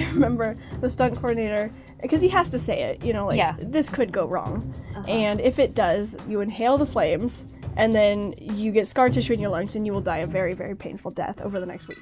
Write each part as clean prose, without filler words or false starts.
I remember the stunt coordinator, because he has to say it, you know, like, this could go wrong. And if it does, you inhale the flames, and then you get scar tissue in your lungs, and you will die a very, very painful death over the next week.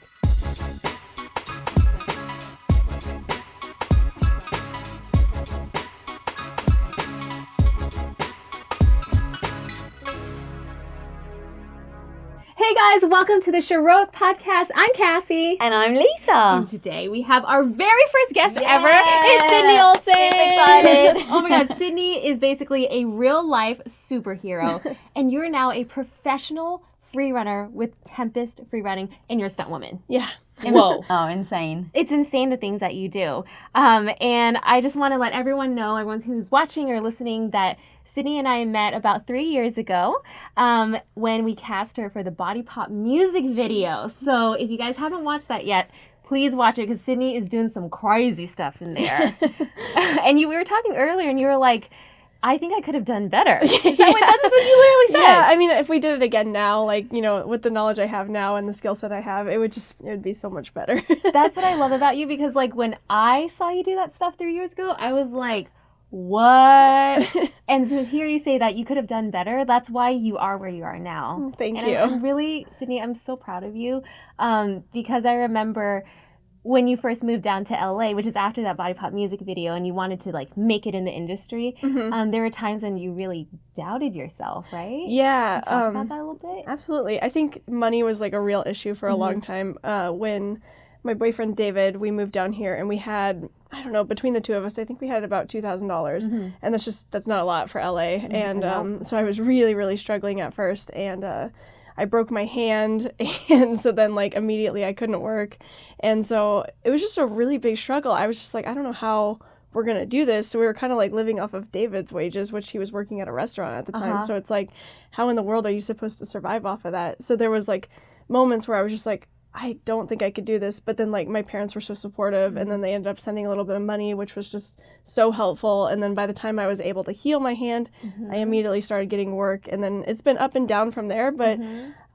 Hey guys, welcome to the Sheroic Podcast. I'm Cassey. And I'm Lisa. And today we have our very first guest ever. It's Sydney Olson. Super excited. Oh my God, Sydney is basically a real life superhero. And you're now a professional free runner with Tempest Free Running, and you're a stunt woman. Yeah. Whoa. Oh, insane. It's insane the things that you do. And I just want to let everyone know, everyone who's watching or listening, that Sydney and I met about 3 years ago when we cast her for the Body Pop music video. So if you guys haven't watched that yet, please watch it, because Sydney is doing some crazy stuff in there. And we were talking earlier and you were like, I think I could have done better. Is that that's what you literally said? Yeah, I mean, if we did it again now, like, you know, with the knowledge I have now and the skill set I have, it would be so much better. That's what I love about you, because like when I saw you do that stuff 3 years ago, I was like, what? And to hear you say that you could have done better, that's why you are where you are now. Thank you. I'm really, Sydney, I'm so proud of you, because I remember when you first moved down to LA, which is after that Body Pop music video, and you wanted to like make it in the industry, there were times when you really doubted yourself, right? Yeah. Can you talk about that a little bit? Absolutely. I think money was like a real issue for a long time. When my boyfriend David, we moved down here, and we had, I don't know, between the two of us, I think we had about $2,000, and that's not a lot for LA. And so I was really, really struggling at first, and I broke my hand, and so then like immediately I couldn't work. And so it was just a really big struggle. I was just like, I don't know how we're going to do this. So we were kind of like living off of David's wages, which he was working at a restaurant at the time. So it's like, how in the world are you supposed to survive off of that? So there was like moments where I was just like, I don't think I could do this. But then like my parents were so supportive, and then they ended up sending a little bit of money, which was just so helpful. And then by the time I was able to heal my hand, I immediately started getting work. And then it's been up and down from there. But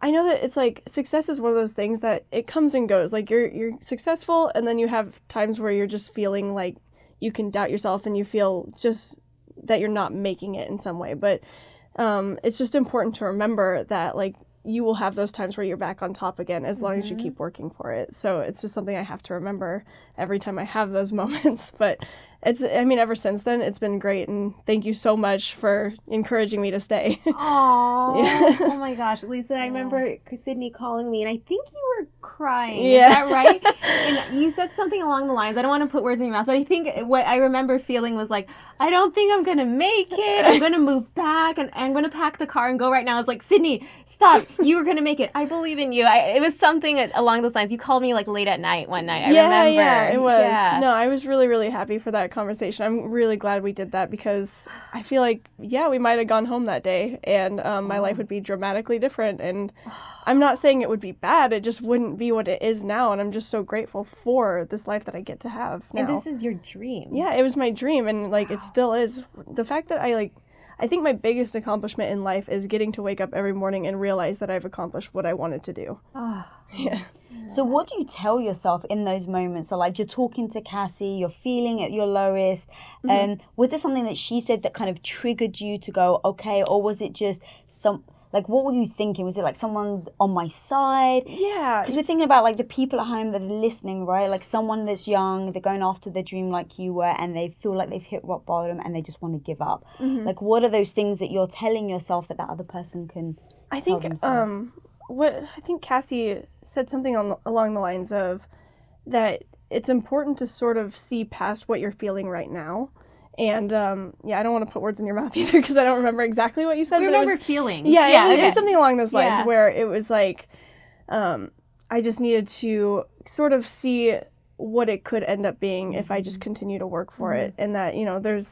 I know that it's like success is one of those things that it comes and goes. Like you're successful, and then you have times where you're just feeling like you can doubt yourself, and you feel just that you're not making it in some way. But it's just important to remember that like you will have those times where you're back on top again, as long as you keep working for it. So it's just something I have to remember every time I have those moments. But ever since then, it's been great. And thank you so much for encouraging me to stay. Aww. Yeah. Oh my gosh, Lisa, I remember Sydney calling me, and I think you were crying. Yeah. Is that right? And you said something along the lines, I don't want to put words in your mouth, but I think what I remember feeling was like, I don't think I'm going to make it. I'm going to move back, and I'm going to pack the car and go right now. I was like, Sydney, stop. You were going to make it. I believe in you. It was something along those lines. You called me like late at night one night. I remember. Yeah, it was. Yeah. No, I was really, really happy for that conversation. I'm really glad we did that, because I feel like, we might have gone home that day, and my life would be dramatically different. And I'm not saying it would be bad. It just wouldn't be what it is now. And I'm just so grateful for this life that I get to have now. And this is your dream. Yeah, it was my dream. And like, it still is. The fact that I think my biggest accomplishment in life is getting to wake up every morning and realize that I've accomplished what I wanted to do. Yeah. So what do you tell yourself in those moments? So like you're talking to Cassey, you're feeling at your lowest. Was there something that she said that kind of triggered you to go, okay, or was it just like, what were you thinking? Was it like someone's on my side? Yeah. Because we're thinking about like the people at home that are listening, right? Like someone that's young, they're going after their dream like you were, and they feel like they've hit rock bottom and they just want to give up. Like, what are those things that you're telling yourself that other person can tell themselves? I think Cassey said something along the lines of that it's important to sort of see past what you're feeling right now. And I don't want to put words in your mouth either, because I don't remember exactly what you said. We remember feeling. It was something along those lines where it was like, I just needed to sort of see what it could end up being if I just continue to work for it. And that,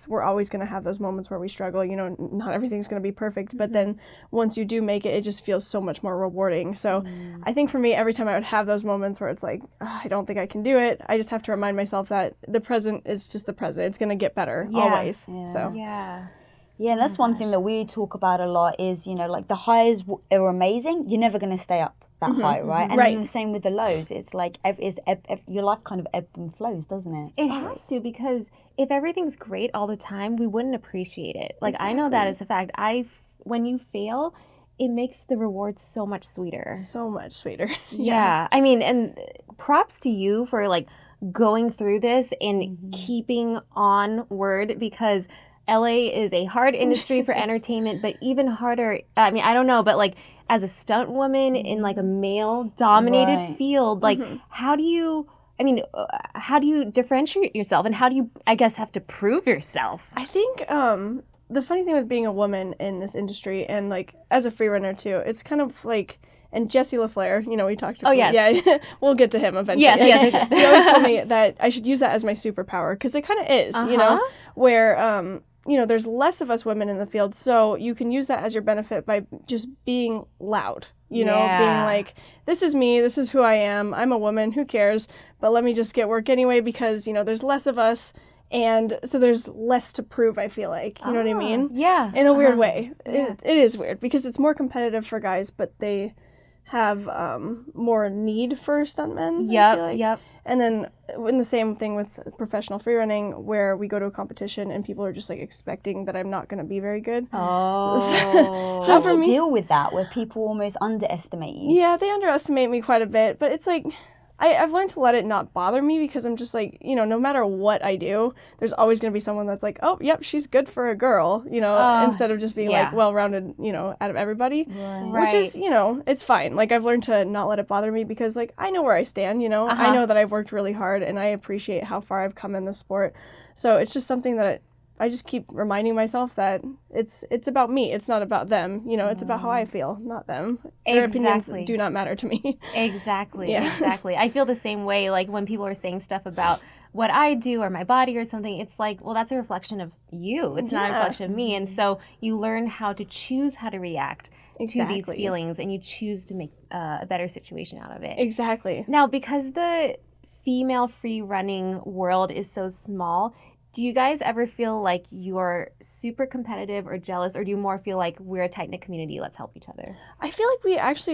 we're always going to have those moments where we struggle, not everything's going to be perfect, but then once you do make it, it just feels so much more rewarding. So I think for me, every time I would have those moments where it's like, I don't think I can do it, I just have to remind myself that the present is just the present. It's going to get better always. Yeah, and that's one thing that we talk about a lot is, like the highs are amazing. You're never going to stay up. that high, right? And Right. then the same with the lows. It's like your life kind of ebbs and flows, doesn't it? It has to, because if everything's great all the time, we wouldn't appreciate it. Like, I know that as a fact. When you fail, it makes the reward so much sweeter. So much sweeter. Yeah. I mean, and props to you for like going through this and keeping on word, because LA is a hard industry for entertainment, but even harder. I mean, I don't know, but like as a stunt woman in like a male dominated field, like how do you differentiate yourself, and how do you, I guess, have to prove yourself? I think the funny thing with being a woman in this industry, and like as a free runner too, it's kind of like, and Jesse LaFleur, you know, we talked about. Oh, yes. Yeah, we'll get to him eventually. Yes. He always told me that I should use that as my superpower, because it kind of is, you know, where, you know, there's less of us women in the field, so you can use that as your benefit by just being loud, you know, being like, this is me, this is who I am, I'm a woman, who cares, but let me just get work anyway, because, you know, there's less of us, and so there's less to prove, I feel like, you know what I mean? Yeah. In a weird way. It is weird, because it's more competitive for guys, but they have more need for stuntmen. I feel like. Yep. And then in the same thing with professional freerunning, where we go to a competition and people are just like expecting that I'm not going to be very good. Oh. So How for do you me, deal with that, where people almost underestimate you? yeah, they underestimate me quite a bit, but it's like, I've learned to let it not bother me, because I'm just like, you know, no matter what I do, there's always going to be someone that's like, oh, yep, she's good for a girl, you know, instead of just being like well-rounded, you know, out of everybody, which is, you know, it's fine. Like, I've learned to not let it bother me, because like, I know where I stand, you know, I know that I've worked really hard, and I appreciate how far I've come in the sport. So it's just something that I just keep reminding myself that it's about me. It's not about them. You know, it's about how I feel, not them. Their opinions do not matter to me. Exactly. I feel the same way. Like when people are saying stuff about what I do or my body or something, it's like, well, that's a reflection of you. It's not a reflection of me. And so you learn how to choose how to react to these feelings, and you choose to make a better situation out of it. Exactly. Now, because the female free running world is so small, do you guys ever feel like you're super competitive or jealous, or do you more feel like we're a tight-knit community, let's help each other? I feel like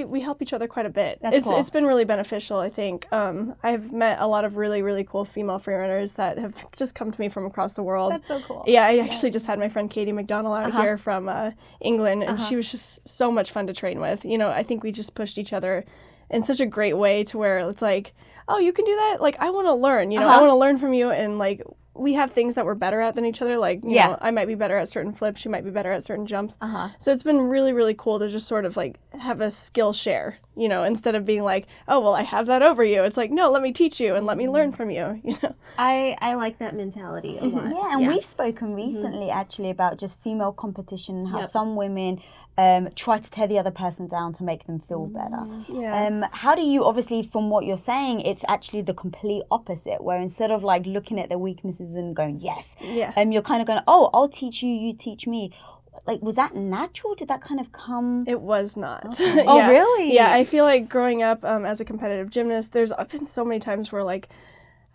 we help each other quite a bit. That's cool. It's been really beneficial, I think. I've met a lot of really, really cool female freerunners that have just come to me from across the world. That's so cool. Yeah, I actually just had my friend Katie McDonald out here from England, and she was just so much fun to train with. You know, I think we just pushed each other in such a great way, to where it's like, oh, you can do that? Like, I want to learn, you know, I want to learn from you, and like, we have things that we're better at than each other. Like, you know, I might be better at certain flips, she might be better at certain jumps. So it's been really, really cool to just sort of like have a skill share, you know, instead of being like, oh, well, I have that over you. It's like, no, let me teach you and let me learn from you, you know. I like that mentality a lot. Yeah, and we've spoken recently actually about just female competition and how some women try to tear the other person down to make them feel better. How do you, obviously from what you're saying, it's actually the complete opposite, where instead of like looking at their weaknesses and going, yes, you're kind of going, oh, I'll teach you, you teach me. Like, was that natural? Did that kind of come? It was not. Okay. Oh, really? Yeah, I feel like growing up as a competitive gymnast, there's been so many times where like,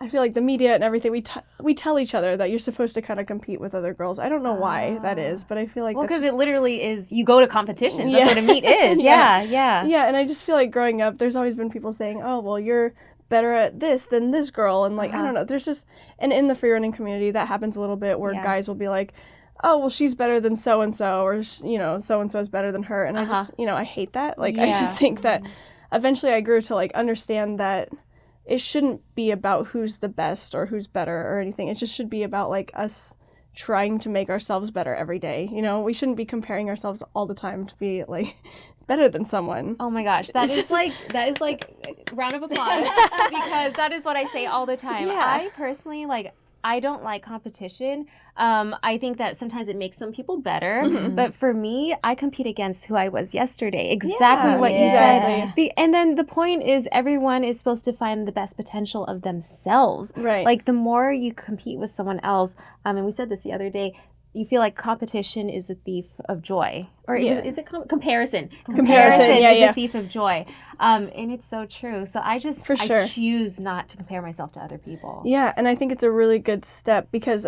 I feel like the media and everything, we tell each other that you're supposed to kind of compete with other girls. I don't know why that is, but I feel like because it literally is, you go to competitions. That's what a meet is. Yeah, and I just feel like growing up, there's always been people saying, oh, well, you're better at this than this girl, and like, I don't know, there's just, and in the freerunning community, that happens a little bit, where guys will be like, oh, well, she's better than so-and-so, or, you know, so-and-so is better than her, and I just, you know, I hate that. Like, I just think that eventually I grew to like understand that it shouldn't be about who's the best or who's better or anything. It just should be about like us trying to make ourselves better every day. You know, we shouldn't be comparing ourselves all the time to be like better than someone. Oh my gosh, that is like round of applause, because that is what I say all the time. I personally, like, I don't like competition. I think that sometimes it makes some people better, but for me, I compete against who I was yesterday. Exactly what you said. And then the point is, everyone is supposed to find the best potential of themselves. Right. Like, the more you compete with someone else, and we said this the other day, you feel like competition is the thief of joy. Or is it comparison? Comparison is a thief of joy. And it's so true. So I choose not to compare myself to other people. Yeah, and I think it's a really good step, because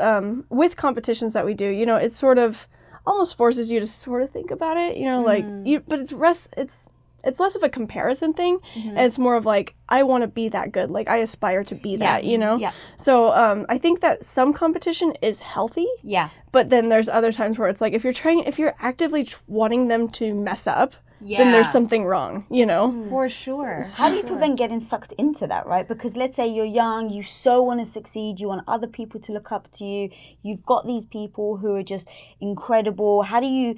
with competitions that we do, you know, it sort of almost forces you to sort of think about it, you know, like, but it's less of a comparison thing, and it's more of like, I want to be that good. Like, I aspire to be that, you know? Yeah. So I think that some competition is healthy. Yeah. But then there's other times where it's like, if you're actively wanting them to mess up, then there's something wrong, you know? For sure. How do you prevent getting sucked into that, right? Because let's say you're young, you so want to succeed, you want other people to look up to you, you've got these people who are just incredible. How do you,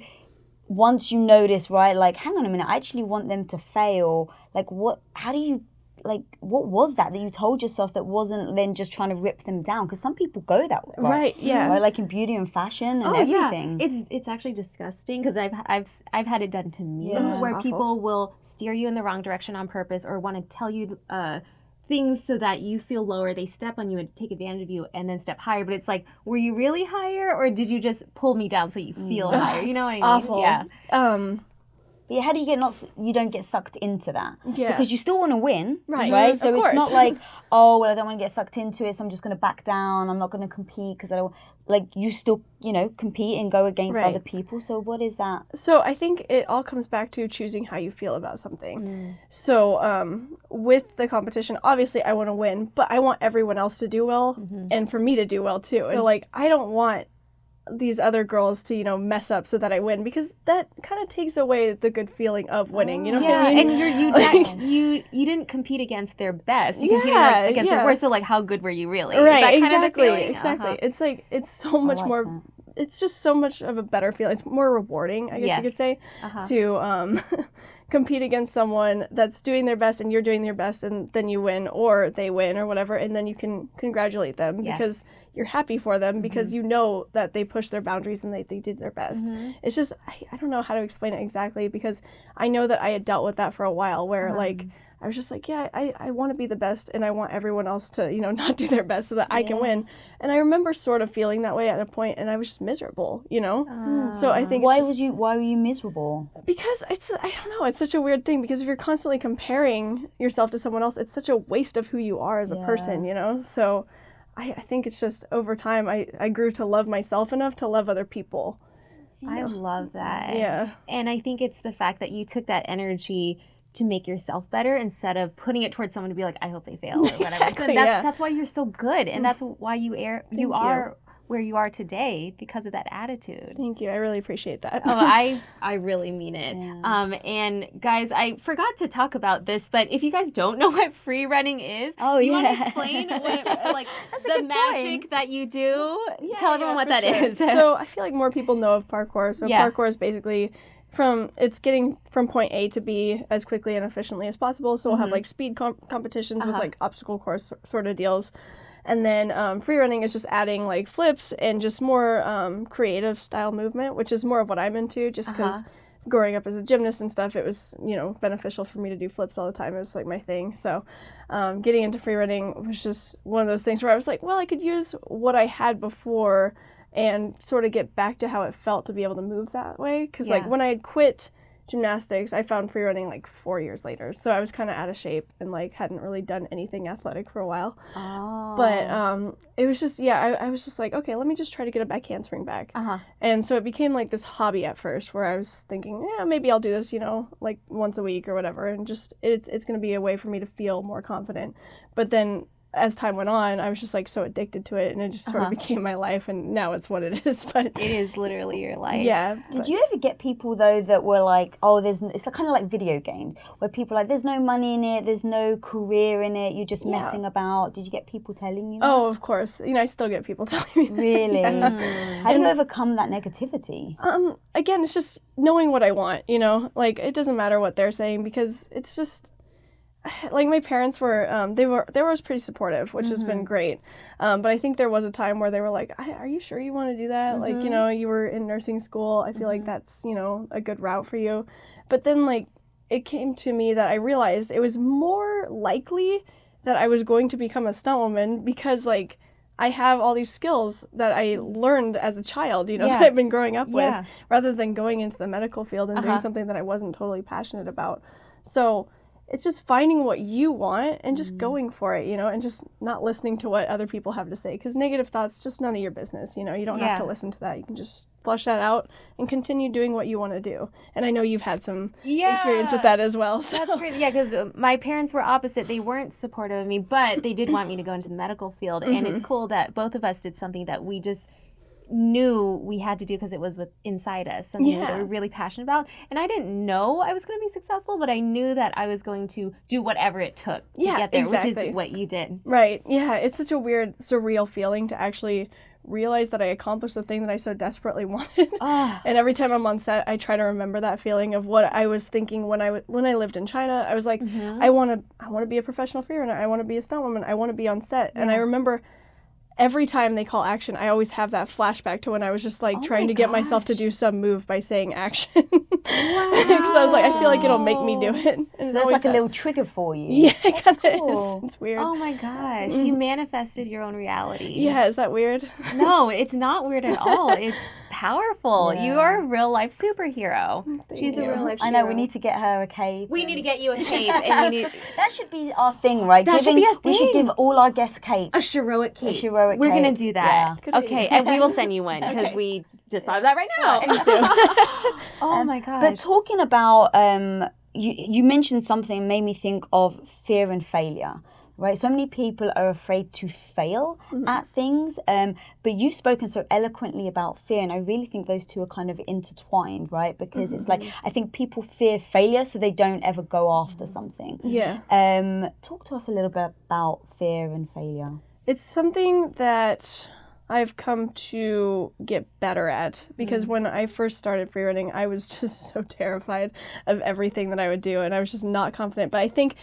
once you notice, right, like, hang on a minute, I actually want them to fail. Like, what was that you told yourself that wasn't then just trying to rip them down? Because some people go that way. Right, yeah. Right? Like in beauty and fashion and everything. Yeah. It's actually disgusting because I've had it done to me where awful. people will steer you in the wrong direction on purpose or want to tell you things so that you feel lower. They step on you and take advantage of you and then step higher. But it's like, were you really higher or did you just pull me down so you feel higher? You know what I mean? Awful. Yeah. Yeah, how do you don't get sucked into that? Yeah. Because you still want to win, Right. right? So Of it's course. not like, oh, well, I don't want to get sucked into it, so I'm just going to back down. I'm not going to compete because I don't, like, you still, compete and go against other people. So what is that? So I think it all comes back to choosing how you feel about something. So with the competition, obviously I want to win, but I want everyone else to do well and for me to do well too. So like, I don't want these other girls to, mess up so that I win, because that kind of takes away the good feeling of winning, you know what I mean? And you didn't compete against their best. You competed against their worst, so like, how good were you really? Right, Is that exactly, kind of exactly. It's like, it's so much more, it's just so much of a better feeling. It's more rewarding, I guess you could say, to compete against someone that's doing their best and you're doing your best and then you win or they win or whatever, and then you can congratulate them because you're happy for them because you know that they pushed their boundaries and they did their best. It's just, I don't know how to explain it exactly, because I know that I had dealt with that for a while where like, I was just like, yeah, I want to be the best and I want everyone else to, not do their best so that I can win. And I remember sort of feeling that way at a point, and I was just miserable, So I think Why were you miserable? because I don't know, it's such a weird thing, because if you're constantly comparing yourself to someone else, it's such a waste of who you are as a person, So I think it's just over time I grew to love myself enough to love other people. I love that. Yeah. And I think it's the fact that you took that energy to make yourself better instead of putting it towards someone to be like, I hope they fail or whatever. Exactly, So that's why you're so good, and that's why you are where you are today, because of that attitude. Thank you. I really appreciate that. Oh, I really mean it. Yeah. And guys, I forgot to talk about this, but if you guys don't know what free running is, you want to explain what, the magic point that you do? Tell everyone what that is. So I feel like more people know of parkour. So parkour is basically it's getting from point A to B as quickly and efficiently as possible. So we'll have like speed competitions with like obstacle course sort of deals. And then free running is just adding like flips and just more creative style movement, which is more of what I'm into, just because growing up as a gymnast and stuff, it was, beneficial for me to do flips all the time. It was like my thing. So getting into free running was just one of those things where I was like, well, I could use what I had before and sort of get back to how it felt to be able to move that way. Because like when I had quit gymnastics, I found free running like 4 years later. So I was kind of out of shape and like hadn't really done anything athletic for a while. But it was just, I was just like, okay, let me just try to get a back handspring back. And so it became like this hobby at first where I was thinking, maybe I'll do this, like once a week or whatever. And just, it's going to be a way for me to feel more confident. But then as time went on, I was just like so addicted to it, and it just sort of became my life, and now it's what it is. But it is literally your life. Yeah. Did you ever get people though that were like, oh, it's kind of like video games where people are like, there's no money in it, there's no career in it, you're just messing about? Did you get people telling you that? Oh, of course. I still get people telling me that. Really? How do you overcome that negativity? Again, it's just knowing what I want. Like it doesn't matter what they're saying, because it's just. Like my parents were, they were always pretty supportive, which has been great. But I think there was a time where they were like, are you sure you want to do that? Like, you were in nursing school. I feel like that's, a good route for you. But then like it came to me that I realized it was more likely that I was going to become a stunt woman, because like I have all these skills that I learned as a child, that I've been growing up with, rather than going into the medical field and doing something that I wasn't totally passionate about. So it's just finding what you want and just going for it, and just not listening to what other people have to say. Because negative thoughts, just none of your business, You don't have to listen to that. You can just flush that out and continue doing what you want to do. And I know you've had some experience with that as well. So. That's great. Yeah, because my parents were opposite. They weren't supportive of me, but they did want me to go into the medical field. And it's cool that both of us did something that we just knew we had to do because it was inside us, something that we were really passionate about. And I didn't know I was going to be successful, but I knew that I was going to do whatever it took to get there, which is what you did. Right. Yeah. It's such a weird, surreal feeling to actually realize that I accomplished the thing that I so desperately wanted. And every time I'm on set, I try to remember that feeling of what I was thinking when I lived in China. I was like, I want to be a professional freer runner. I want to be a stunt woman. I want to be on set. And I remember every time they call action, I always have that flashback to when I was just like trying to get myself to do some move by saying action. Because I was like, I feel like it'll make me do it. And so that's like a little trigger for you. Yeah, it kind of is. It's weird. Oh my gosh. You manifested your own reality. Yeah, is that weird? No, it's not weird at all. It's powerful. Yeah. You are a real life superhero. She's a real life I know, we need to get her a cape. We need to get you a cape. And we need... That should be our thing, right? That should be a thing. We should give all our guests capes. A Sheroic cape. A Sheroic We're cape. going to do that. Yeah. Okay, and we will send you one because we just thought of that right now. Please do. Oh my gosh. But talking about, you mentioned something made me think of fear and failure, right? So many people are afraid to fail at things, but you've spoken so eloquently about fear, and I really think those two are kind of intertwined, right? Because it's like, I think people fear failure, so they don't ever go after something. Yeah. Talk to us a little bit about fear and failure. It's something that I've come to get better at, because when I first started freerunning, I was just so terrified of everything that I would do, and I was just not confident. But I think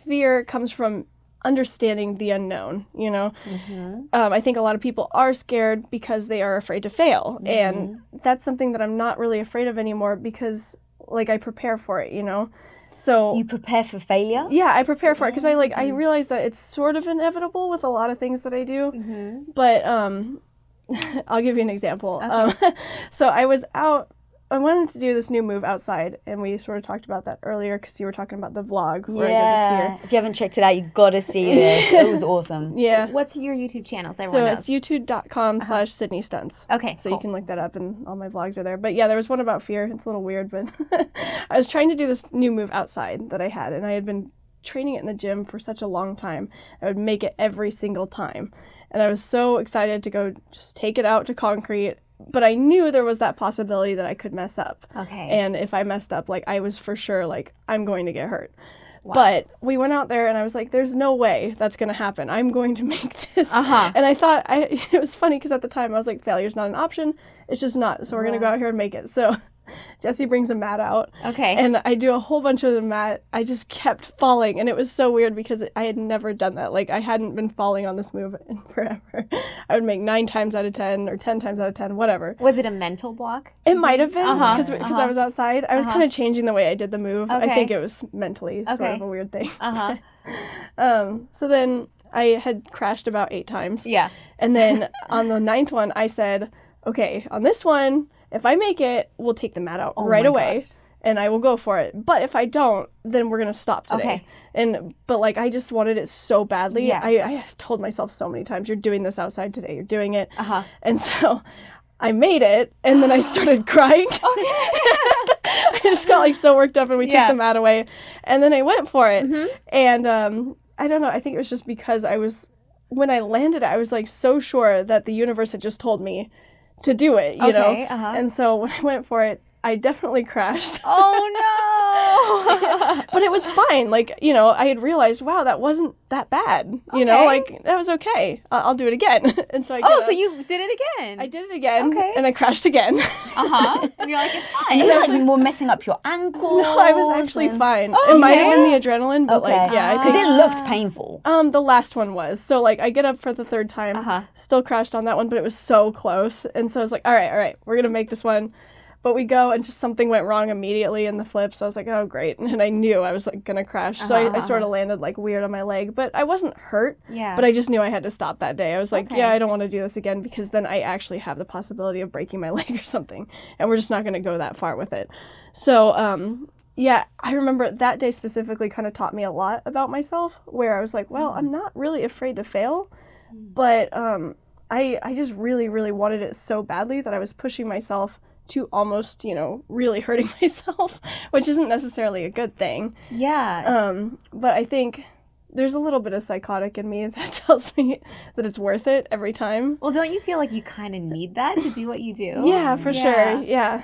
fear comes from understanding the unknown, I think a lot of people are scared because they are afraid to fail, and that's something that I'm not really afraid of anymore because, like, I prepare for it, So you prepare for failure? Yeah, I prepare for it because I realize that it's sort of inevitable with a lot of things that I do. But I'll give you an example. Okay. So I wanted to do this new move outside, and we sort of talked about that earlier because you were talking about the vlog where I did the fear. If you haven't checked it out, you've got to see this. It was awesome. Yeah. What's your YouTube channel? So it's youtube.com/Sydney Stunts. Okay, So you can look that up, and all my vlogs are there. But yeah, there was one about fear. It's a little weird, but I was trying to do this new move outside that I had, and I had been training it in the gym for such a long time. I would make it every single time. And I was so excited to go just take it out to concrete. But I knew there was that possibility that I could mess up. Okay. And if I messed up, like, I was for sure, like, I'm going to get hurt. Wow. But we went out there, and I was like, there's no way that's going to happen. I'm going to make this. And I thought, it was funny because at the time I was like, failure's not an option. It's just not. So we're going to go out here and make it. So Jesse brings a mat out. Okay. And I do a whole bunch of the mat. I just kept falling. And it was so weird because I had never done that. Like, I hadn't been falling on this move in forever. I would make 9 times out of 10 or 10 times out of 10, whatever. Was it a mental block? It might have been because I was outside. I was kind of changing the way I did the move. Okay. I think it was mentally sort of a weird thing. So then I had crashed about 8 times. Yeah. And then on the 9th one, I said, okay, on this one, if I make it, we'll take the mat out right away, and I will go for it. But if I don't, then we're going to stop today. Okay. But like, I just wanted it so badly. Yeah. I told myself so many times, you're doing this outside today. You're doing it. And so I made it, and then I started crying. I just got like so worked up, and we took the mat away. And then I went for it. And I don't know, I think it was just because when I landed, I was like so sure that the universe had just told me to do it, you know? And so when I went for it, I definitely crashed. Oh, no! But it was fine. Like, I had realized, wow, that wasn't that bad. You know, like, that was okay. I'll do it again. And so I so you did it again. I did it again, and I crashed again. And you're like, it's fine. And you were messing up your ankles. No, I was actually fine. It might have been the adrenaline, but like, yeah. Because it looked painful. The last one was. So like, I get up for the 3rd time, still crashed on that one, but it was so close. And so I was like, all right, we're going to make this one. But we go, and just something went wrong immediately in the flip. So I was like, oh, great. And I knew I was like going to crash. So I sort of landed like weird on my leg. But I wasn't hurt. Yeah. But I just knew I had to stop that day. I was like, I don't want to do this again, because then I actually have the possibility of breaking my leg or something. And we're just not going to go that far with it. So yeah, I remember that day specifically kind of taught me a lot about myself, where I was like, well, I'm not really afraid to fail, but I just really, really wanted it so badly that I was pushing myself to almost, really hurting myself, which isn't necessarily a good thing. Yeah. But I think there's a little bit of psychotic in me that tells me that it's worth it every time. Well, don't you feel like you kind of need that to do what you do? Yeah, for sure. Yeah.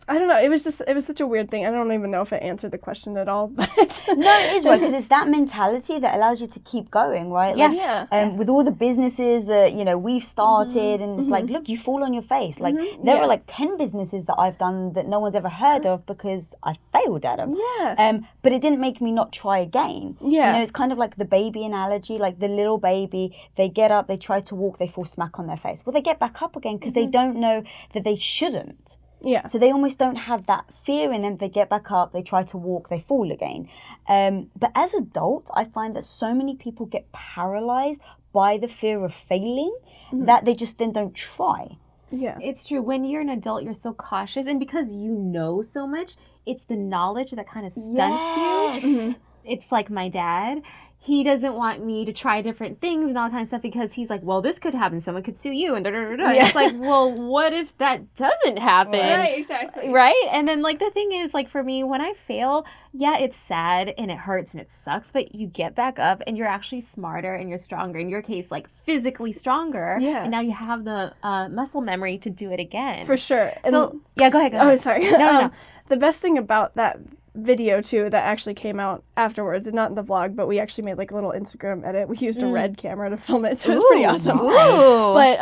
I don't know. It was such a weird thing. I don't even know if it answered the question at all. But No, it is right, because it's that mentality that allows you to keep going, right? Yes. Like, with all the businesses that, we've started, and it's like, look, you fall on your face. Like, there are like 10 businesses that I've done that no one's ever heard of because I failed at them. Yeah. But it didn't make me not try again. Yeah. It's kind of like the baby analogy, like the little baby, they get up, they try to walk, they fall smack on their face. Well, they get back up again because they don't know that they shouldn't. Yeah. So they almost don't have that fear in them. They get back up, they try to walk, they fall again. But as adults, I find that so many people get paralyzed by the fear of failing that they just then don't try. Yeah. It's true. When you're an adult, you're so cautious. And because you know so much, it's the knowledge that kind of stunts you. It's like my dad. He doesn't want me to try different things and all that kind of stuff because he's like, well, this could happen. Someone could sue you and da-da-da-da. Yeah. It's like, well, what if that doesn't happen? Right, exactly. Right? And then, like, the thing is, like, for me, when I fail, yeah, it's sad and it hurts and it sucks, but you get back up and you're actually smarter and you're stronger. In your case, like, physically stronger. Yeah. And now you have the muscle memory to do it again. For sure. And So, yeah, go ahead. Oh, sorry. No. The best thing about that video too that actually came out afterwards, and not in the vlog, but we actually made like a little Instagram edit. We used a red camera to film it, so it was pretty awesome. Ooh. But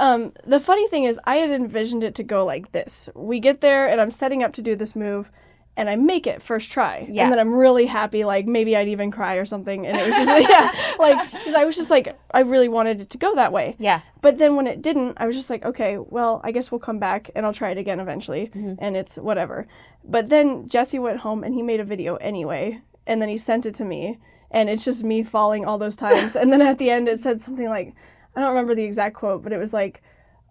the funny thing is, I had envisioned it to go like this. We get there, and I'm setting up to do this move, and I make it first try. Yeah. And then I'm really happy, like maybe I'd even cry or something. And it was just because I was just like, I really wanted it to go that way. Yeah. But then when it didn't, I was just like, okay, well, I guess we'll come back and I'll try it again eventually. And it's whatever. But then Jesse went home and he made a video anyway. And then he sent it to me. And it's just me falling all those times. And then at the end, it said something like, I don't remember the exact quote, but it was like,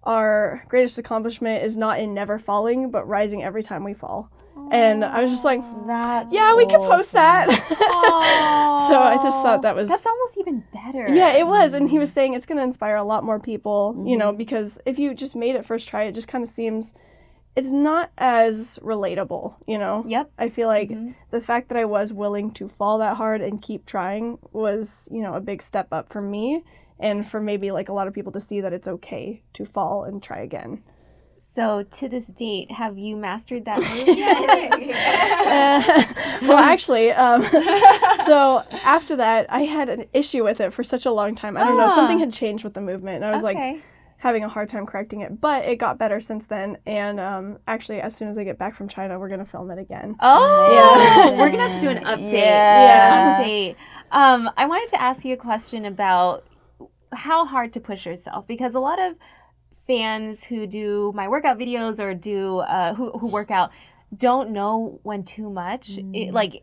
our greatest accomplishment is not in never falling, but rising every time we fall. And I was just like, That's we could post that. Aww. So I just thought that was... That's almost even better. Yeah, it was. And he was saying it's going to inspire a lot more people, because if you just made it first try, it just kind of seems... It's not as relatable, Yep. I feel like the fact that I was willing to fall that hard and keep trying was, a big step up for me. And for maybe like a lot of people to see that it's okay to fall and try again. So to this date, have you mastered that move yet? Well, actually, so after that, I had an issue with it for such a long time. I don't know, something had changed with the movement, and I was like having a hard time correcting it. But it got better since then, and actually, as soon as I get back from China, we're gonna film it again. Oh, Yeah. We're gonna have to do an update. Yeah. Update. I wanted to ask you a question about how hard to push yourself, because a lot of fans who do my workout videos or do who work out don't know when too much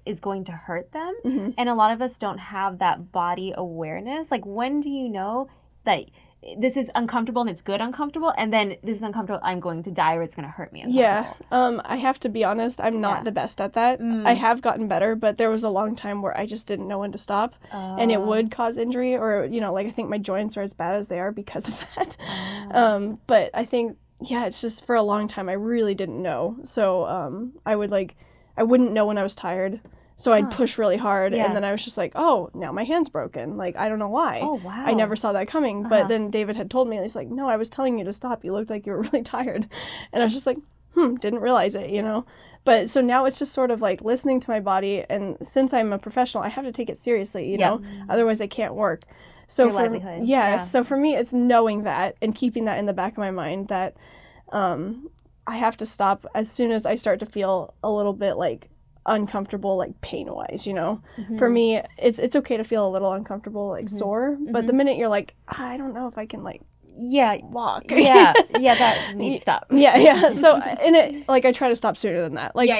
is going to hurt them, and a lot of us don't have that body awareness. Like, when do you know that this is uncomfortable and it's good uncomfortable, and then this is uncomfortable, I'm going to die or it's going to hurt me uncomfortable? I have to be honest, I'm not the best at that. I have gotten better, but there was a long time where I just didn't know when to stop, and it would cause injury, or I think my joints are as bad as they are because of that. But I think it's just for a long time I really didn't know, so I wouldn't know when I was tired. So I'd push really hard, and then I was just like, oh, now my hand's broken. Like, I don't know why. Oh, wow. I never saw that coming. But then David had told me, he's like, no, I was telling you to stop. You looked like you were really tired. And I was just like, didn't realize it, But so now it's just sort of like listening to my body. And since I'm a professional, I have to take it seriously, you know? Otherwise, I can't work. So Your livelihood. So for me, it's knowing that and keeping that in the back of my mind that I have to stop as soon as I start to feel a little bit like uncomfortable, like pain-wise, For me, it's okay to feel a little uncomfortable, like sore, but the minute you're like, I don't know if I can like walk. That needs to stop. So in it, like, I try to stop sooner than that. Like,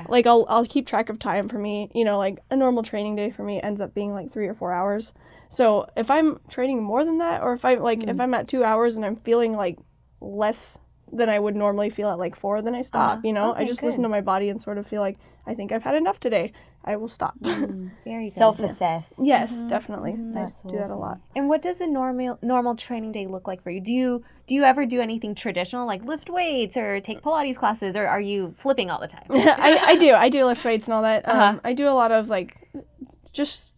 like I'll keep track of time. For me, like a normal training day for me ends up being like 3 or 4 hours. So if I'm training more than that, or if I'm like if I'm at 2 hours and I'm feeling like less than I would normally feel at like 4, then I stop, you know? Okay, I just good. listen to my body and sort of feel like, I think I've had enough today. I will stop. Very good. Self-assess. Yes, definitely. I That's do that a awesome. lot. And what does a normal training day look like for you? Do you ever do anything traditional like lift weights or take Pilates classes, or are you flipping all the time? I do lift weights and all that. I do a lot of like just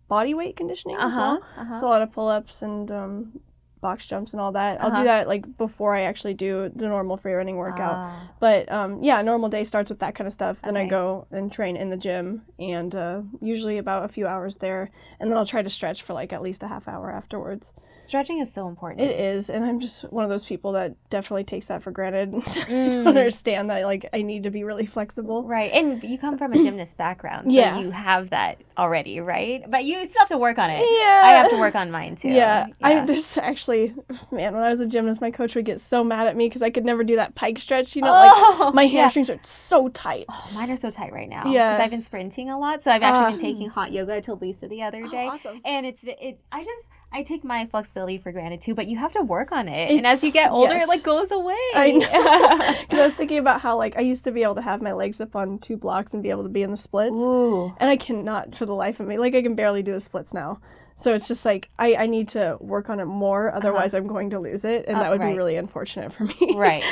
body weight conditioning as well. So a lot of pull-ups and box jumps and all that. I'll do that like before I actually do the normal free running workout. But yeah, normal day starts with that kind of stuff. Then I go and train in the gym, and usually about a few hours there, and then I'll try to stretch for like at least a half hour afterwards. Stretching is so important. It is, and I'm just one of those people that definitely takes that for granted. I don't understand that like I need to be really flexible. Right, and you come from a gymnast background, so Yeah. you have that already, right? But you still have to work on it. Yeah. I have to work on mine too. Yeah. There's actually, man, when I was a gymnast, my coach would get so mad at me because I could never do that pike stretch. You know, like my hamstrings are so tight. Oh, mine are so tight right now. Yeah. Because I've been sprinting a lot, so I've actually been taking hot yoga. I told Lisa the other day. Awesome. And I take my flexibility for granted too, but you have to work on it. And as you get older, it like goes away. I know. Because I was thinking about how like I used to be able to have my legs up on 2 blocks and be able to be in the splits. Ooh. And I cannot for the life of me. Like I can barely do the splits now. So it's just like I need to work on it more, otherwise I'm going to lose it, and that would be really unfortunate for me. Right.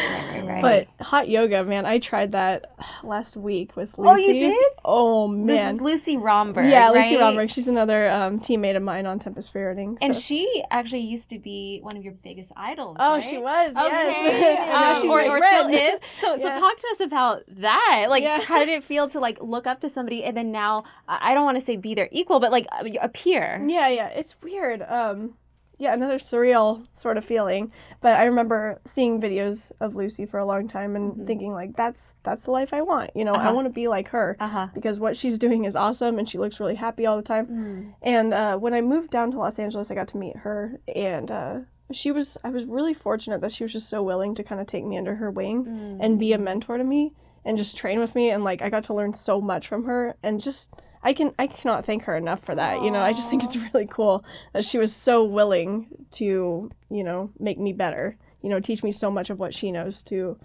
But hot yoga, man, I tried that last week with Lucy. Oh, you did? Oh, man. This is Lucy Romberg. Yeah, Lucy right? Romberg. She's another teammate of mine on Tempest Free Running. And so. she actually used to be one of your biggest idols. Oh, right? she was, Okay. yes. And now she's my or friend. still is. So talk to us about that. Like, Yeah. how did it feel to like look up to somebody and then now, I don't want to say be their equal, but like a peer? Yeah, it's weird. Yeah, another surreal sort of feeling. But I remember seeing videos of Lucy for a long time and thinking like, that's the life I want. You know, I want to be like her because what she's doing is awesome and she looks really happy all the time. And when I moved down to Los Angeles, I got to meet her, and I was really fortunate that she was just so willing to kind of take me under her wing and be a mentor to me and just train with me. And like, I got to learn so much from her, and just, I cannot thank her enough for that. You know, I just think it's really cool that she was so willing to, you know, make me better, you know, teach me so much of what she knows to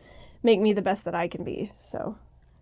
make me the best that I can be. So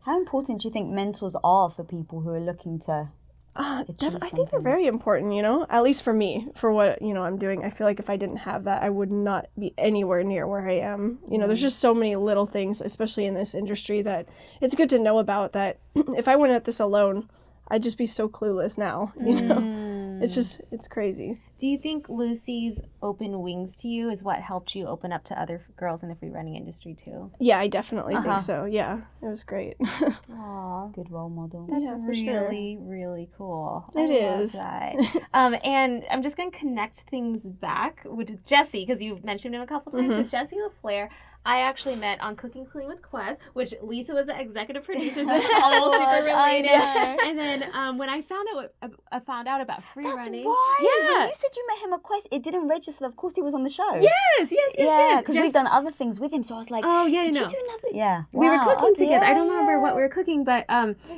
How important do you think mentors are for people who are looking to I think they're very important, you know, at least for me, for what, you know, I'm doing. I feel like if I didn't have that, I would not be anywhere near where I am. You know, there's just so many little things, especially in this industry, that it's good to know about, that if I went at this alone, I'd just be so clueless now, you know. It's crazy. Do you think Lucy's open wings to you is what helped you open up to other girls in the free running industry too? Yeah, I definitely think so. Yeah, it was great. Aw, good role model? that's Yeah, for really, really cool. It is. I love that. And I'm just going to connect things back with Jessie, because you've mentioned him a couple times. So Jessie LaFleur, I actually met on Cooking Clean with Quest, which Lisa was the executive producer, so it's all super related. And then when I found out about free running. Right. Yeah. When you said you met him at Quest, it didn't register. Of course, he was on the show. Yes. Yeah, because we've done other things with him. So I was like, oh yeah, did no. you do another? Yeah. We were Wow. cooking together. I Yeah, don't remember what we were cooking, but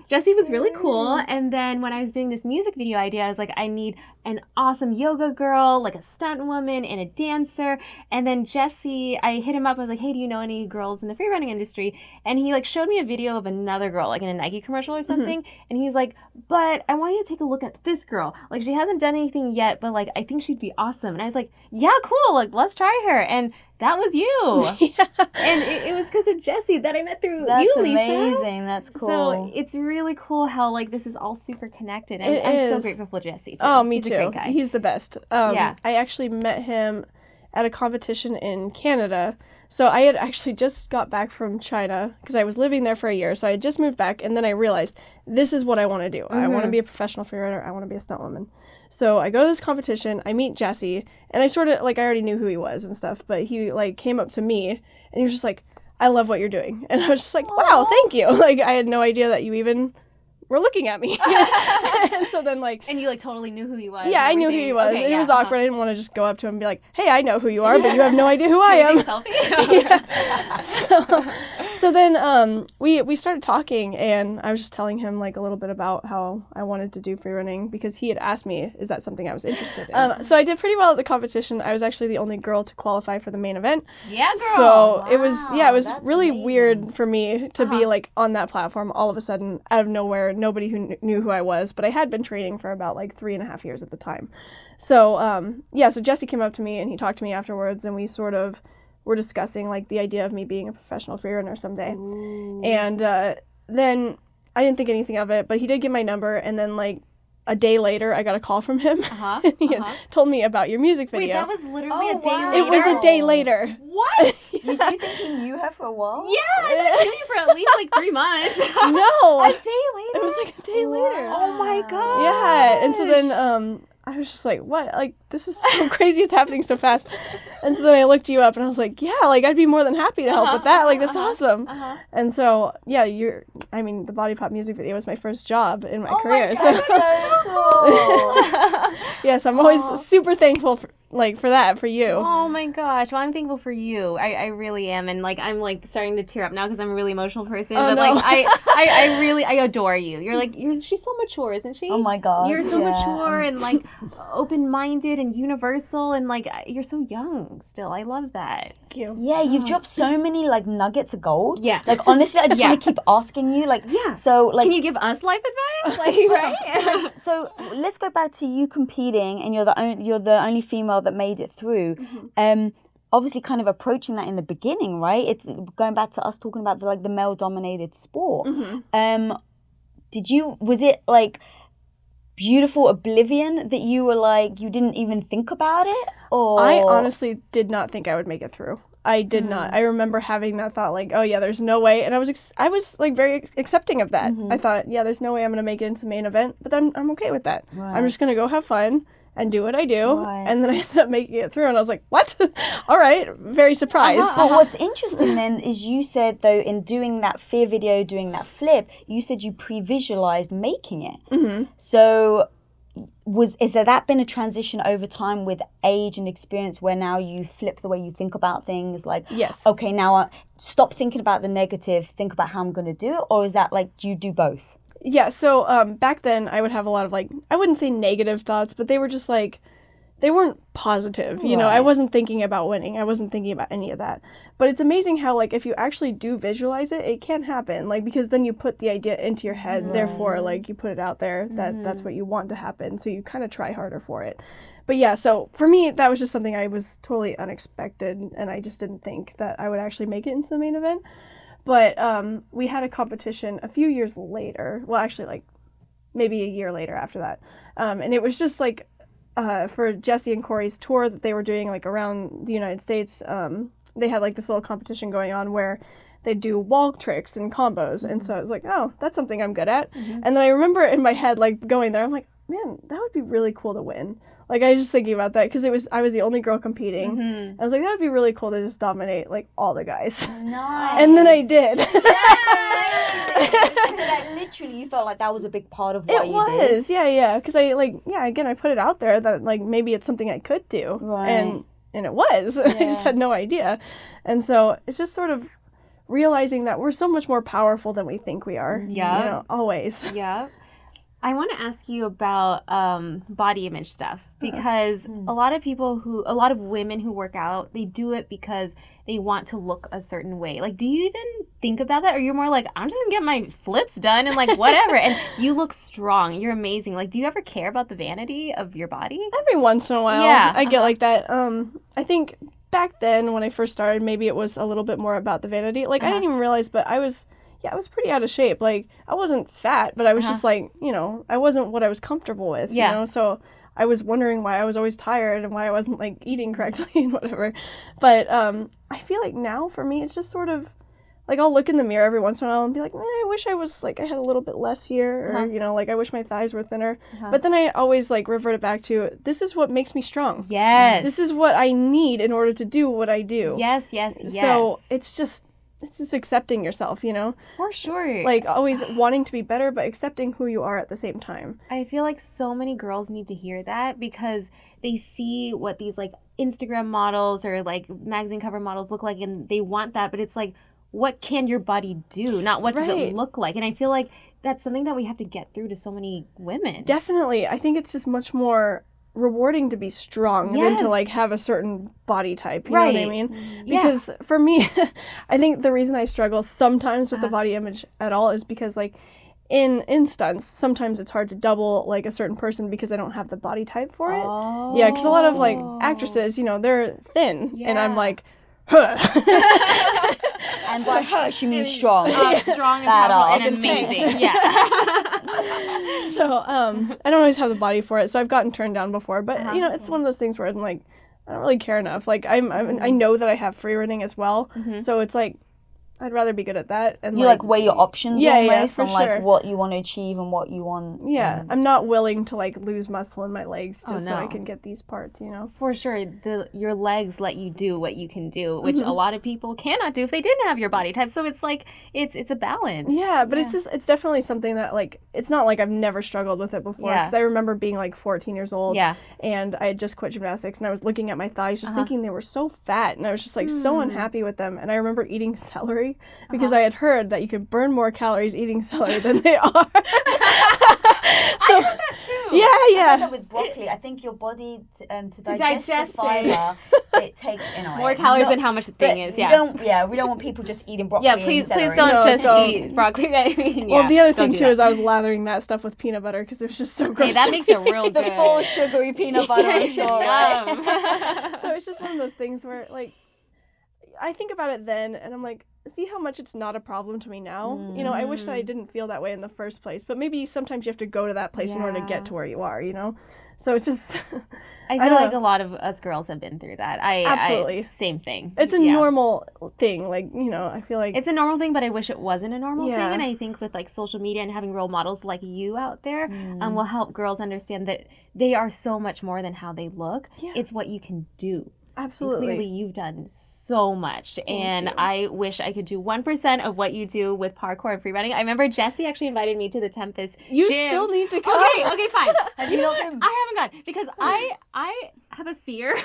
Jessie was really cool. And then when I was doing this music video idea, I was like, I need an awesome yoga girl, like a stunt woman and a dancer. And then Jessie, I hit him up. I was like, hey, do you know any girls in the free running industry? And he like showed me a video of another girl, like in a Nike commercial or something. And he's like, but I want you to take a look at this girl. Like, she hasn't done anything yet, but like, I think she'd be awesome. And I was like, yeah, cool. Like, let's try her. And that was you. And it was because of Jessie that I met through you, Lisa. That's amazing. That's cool. So it's really cool how like this is all super connected. And I'm so grateful for Jessie too. Oh, me He's too. a great guy. He's the best. I actually met him at a competition in Canada. So I had actually just got back from China because I was living there for a year. So I had just moved back, and then I realized this is what I want to do. I want to be a professional freerider. I want to be a stunt woman. So I go to this competition. I meet Jessie, and I sort of like, I already knew who he was and stuff, but he like came up to me and he was just like, I love what you're doing. And I was just like, wow, thank you. Like, I had no idea that you even were looking at me. And so then like... And you like totally knew who he was? Yeah, I knew who he was. Okay, it was awkward. I didn't want to just go up to him and be like, hey, I know who you are, but you have no idea who I am. Can we take a selfie? So then we started talking, and I was just telling him like a little bit about how I wanted to do free running because he had asked me, is that something I was interested in? So I did pretty well at the competition. I was actually the only girl to qualify for the main event. Yeah, girl. So it was really amazing. weird for me to be like on that platform all of a sudden out of nowhere, nobody who knew who I was, but I had been training for about like 3.5 years at the time. So so Jesse came up to me and he talked to me afterwards, and we sort of were discussing like the idea of me being a professional free runner someday. Ooh. And then I didn't think anything of it, but he did give my number, and then like a day later I got a call from him. And he had told me about your music video. Wait, that was literally a day later? It was a day later. What? Did you think he knew her for a while? Yeah, I knew you for at least like 3 months. No. A day later? It was like a day later. Oh my god. Yeah, and so then I was just like, what? Like, this is so crazy. It's happening so fast. And so then I looked you up and I was like, yeah, like, I'd be more than happy to help with that. Like, that's awesome. And so, yeah, the Body Pop music video was my first job in my career. God, so cool. Yeah, so I'm always super thankful for that, for you. Oh my gosh. Well, I'm thankful for you. I really am. And like, I'm like starting to tear up now because I'm a really emotional person. But like, I really adore you. She's so mature, isn't she? Oh my God. You're so mature and like open-minded and universal, and like you're so young still. I love that. Thank you. Yeah, you've dropped so many like nuggets of gold. Yeah. Like honestly, I just want to keep asking you. Like, so like, can you give us life advice? Like, right? So let's go back to you competing, and you're the only female that made it through. Obviously kind of approaching that in the beginning, right? It's going back to us talking about the male-dominated sport. Was it like beautiful oblivion that you were like, you didn't even think about it? Or I honestly did not think I would make it through. I did not. I remember having that thought like, oh yeah, there's no way. And I was like very accepting of that. I thought, yeah, there's no way I'm going to make it into the main event, but then I'm okay with that. Right. I'm just going to go have fun and do what I do. Right. And then I ended up making it through, and I was like, what? All right. Very surprised. But what's interesting then is you said, though, in doing that fear video, doing that flip, you said you pre-visualized making it. So has that been a transition over time with age and experience where now you flip the way you think about things? Like, yes. Okay, now stop thinking about the negative, think about how I'm going to do it? Or is that like, do you do both? Yeah, so back then I would have a lot of like, I wouldn't say negative thoughts, but they were just like, they weren't positive. You know, I wasn't thinking about winning. I wasn't thinking about any of that. But it's amazing how like if you actually do visualize it, it can happen. Like because then you put the idea into your head, therefore like you put it out there that that's what you want to happen. So you kind of try harder for it. But yeah, so for me, that was just something I was totally unexpected, and I just didn't think that I would actually make it into the main event. But we had a competition a few years later. Well, actually, like maybe a year later after that. And it was just like for Jesse and Corey's tour that they were doing like around the United States. They had like this little competition going on where they do wall tricks and combos. And so I was like, oh, that's something I'm good at. And then I remember in my head like going there, I'm like, man, that would be really cool to win. Like, I was just thinking about that because I was the only girl competing. I was like, that would be really cool to just dominate, like, all the guys. Nice. And then I did. So that literally, you felt like that was a big part of what you did? It was, yeah. Because again, I put it out there that, like, maybe it's something I could do. Right. And it was. Yeah. I just had no idea. And so it's just sort of realizing that we're so much more powerful than we think we are. Yeah. You know, always. Yeah. I want to ask you about body image stuff because a lot of women who work out, they do it because they want to look a certain way. Like, do you even think about that? Or you're more like, I'm just going to get my flips done and like whatever. And you look strong. You're amazing. Like, do you ever care about the vanity of your body? Every once in a while. Yeah. I get like that. I think back then when I first started, maybe it was a little bit more about the vanity. Like, I didn't even realize, but I was pretty out of shape. Like, I wasn't fat, but I was just like, you know, I wasn't what I was comfortable with, you know? So I was wondering why I was always tired and why I wasn't, like, eating correctly and whatever. But I feel like now, for me, it's just sort of, like, I'll look in the mirror every once in a while and be like, I wish I was, like, I had a little bit less here, or, you know, like, I wish my thighs were thinner. But then I always, like, revert it back to, this is what makes me strong. Yes. This is what I need in order to do what I do. Yes. So it's it's just accepting yourself, you know? For sure. Like, always wanting to be better, but accepting who you are at the same time. I feel like so many girls need to hear that because they see what these, like, Instagram models or, like, magazine cover models look like, and they want that, but it's like, what can your body do? Not what does it look like? And I feel like that's something that we have to get through to so many women. Definitely. I think it's just much more rewarding to be strong than to like have a certain body type, you know what I mean? Because for me, I think the reason I struggle sometimes with the body image at all is because like in stunts, sometimes it's hard to double like a certain person because I don't have the body type for it. Yeah, because a lot of like actresses, you know, they're thin and I'm like, huh. And by her, she means strong. Strong and powerful and amazing. Yeah. So I don't always have the body for it, so I've gotten turned down before. But you know, it's one of those things where I'm like, I don't really care enough. Like I know that I have free running as well, so it's like I'd rather be good at that. And you like weigh your options almost for on like what you want to achieve and what you want. Yeah, I'm not willing to like lose muscle in my legs just so I can get these parts, you know. For sure, your legs let you do what you can do, which a lot of people cannot do if they didn't have your body type. So it's like it's a balance. Yeah, but it's definitely something that like it's not like I've never struggled with it before because I remember being like 14 years old and I had just quit gymnastics and I was looking at my thighs just thinking they were so fat and I was just like so unhappy with them, and I remember eating celery because I had heard that you could burn more calories eating celery than they are. I heard that too. Yeah. I heard that with broccoli. I think your body to digest the fiber, it takes more calories than how much the thing is. We don't want people just eating broccoli. Yeah, please don't eat broccoli. I mean, well, the other thing too is I was lathering that stuff with peanut butter because it was just so gross. Hey, that makes it real good. The full sugary peanut butter, I'm sure. Right? So it's just one of those things where like I think about it then and I'm like, see how much it's not a problem to me now. You know, I wish that I didn't feel that way in the first place, but maybe sometimes you have to go to that place in order to get to where you are, you know? So it's just I feel like a lot of us girls have been through that. Absolutely. Same thing. It's a normal thing. Like, you know, I feel like it's a normal thing, but I wish it wasn't a normal thing. And I think with like social media and having role models like you out there will help girls understand that they are so much more than how they look. It's what you can do. Absolutely. And clearly, you've done so much, and I wish I could do 1% of what you do with parkour and free running. I remember Jesse actually invited me to the Tempest You gym. still need to come. Okay, fine. You know what? I haven't gone because I have a fear